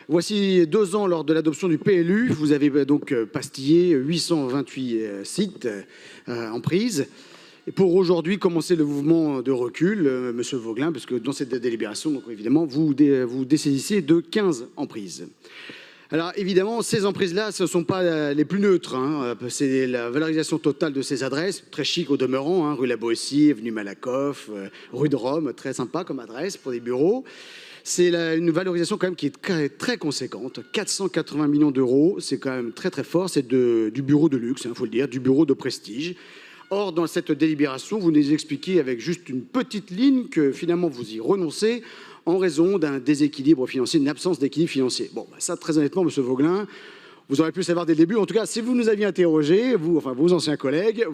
Voici 2 ans lors de l'adoption du PLU, vous avez donc pastillé 828 sites en prise. Et pour aujourd'hui commencer le mouvement de recul, Monsieur Vaugelin, parce que dans cette délibération, donc évidemment, vous dessaisissez de 15 emprises. Alors évidemment, ces emprises-là, ce ne sont pas les plus neutres. Hein. C'est la valorisation totale de ces adresses, très chic au demeurant, hein, rue La Boétie, avenue Malakoff, rue de Rome, très sympa comme adresse pour des bureaux. C'est une valorisation quand même qui est très conséquente, 480 millions d'euros, c'est quand même très très fort, c'est du bureau de luxe, il faut le dire, du bureau de prestige. Or, dans cette délibération, vous nous expliquez avec juste une petite ligne que finalement vous y renoncez en raison d'un déséquilibre financier, d'une absence d'équilibre financier. Bon, ça très honnêtement, Monsieur Vaugelin, vous auriez pu savoir dès le début. En tout cas, si vous nous aviez interrogé, vous, enfin vos anciens collègues,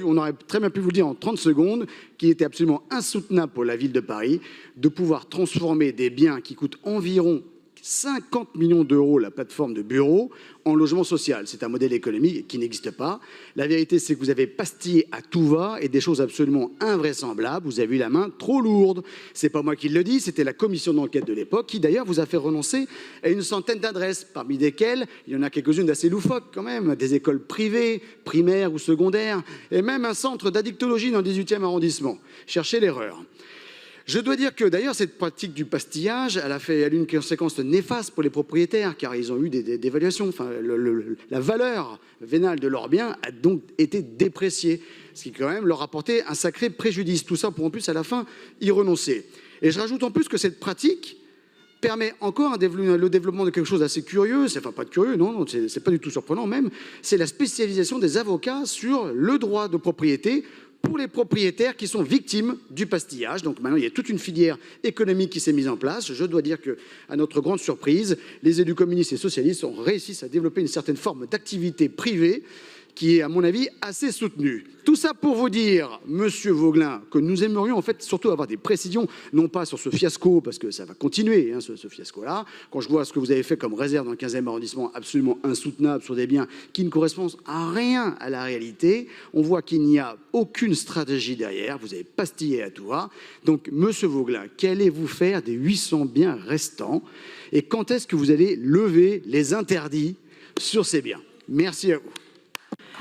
on aurait très bien pu vous dire en 30 secondes qu'il était absolument insoutenable pour la ville de Paris de pouvoir transformer des biens qui coûtent environ 50 millions d'euros la plateforme de bureaux en logement social. C'est un modèle économique qui n'existe pas. La vérité, c'est que vous avez pastillé à tout va et des choses absolument invraisemblables. Vous avez eu la main trop lourde. C'est pas moi qui le dis, c'était la commission d'enquête de l'époque qui d'ailleurs vous a fait renoncer à une centaine d'adresses, parmi lesquelles il y en a quelques-unes d'assez loufoques quand même, des écoles privées, primaires ou secondaires, et même un centre d'addictologie dans le 18e arrondissement. Cherchez l'erreur. Je dois dire que d'ailleurs cette pratique du pastillage, elle a eu une conséquence néfaste pour les propriétaires car ils ont eu des dévaluations. Enfin, la valeur vénale de leurs biens a donc été dépréciée, ce qui quand même leur apportait un sacré préjudice. Tout ça pour en plus à la fin y renoncer. Et je rajoute en plus que cette pratique permet encore le développement de quelque chose d'assez curieux, enfin pas de curieux, non, c'est pas du tout surprenant même, c'est la spécialisation des avocats sur le droit de propriété pour les propriétaires qui sont victimes du pastillage. Donc maintenant, il y a toute une filière économique qui s'est mise en place. Je dois dire que, à notre grande surprise, les élus communistes et socialistes ont réussi à développer une certaine forme d'activité privée qui est, à mon avis, assez soutenue. Tout ça pour vous dire, Monsieur Vaugelin, que nous aimerions en fait surtout avoir des précisions, non pas sur ce fiasco, parce que ça va continuer, hein, ce fiasco-là. Quand je vois ce que vous avez fait comme réserve dans le 15e arrondissement, absolument insoutenable sur des biens qui ne correspondent à rien à la réalité, on voit qu'il n'y a aucune stratégie derrière, vous avez pastillé à tout va. Donc, Monsieur Vaugelin, qu'allez-vous faire des 800 biens restants et quand est-ce que vous allez lever les interdits sur ces biens? Merci à vous.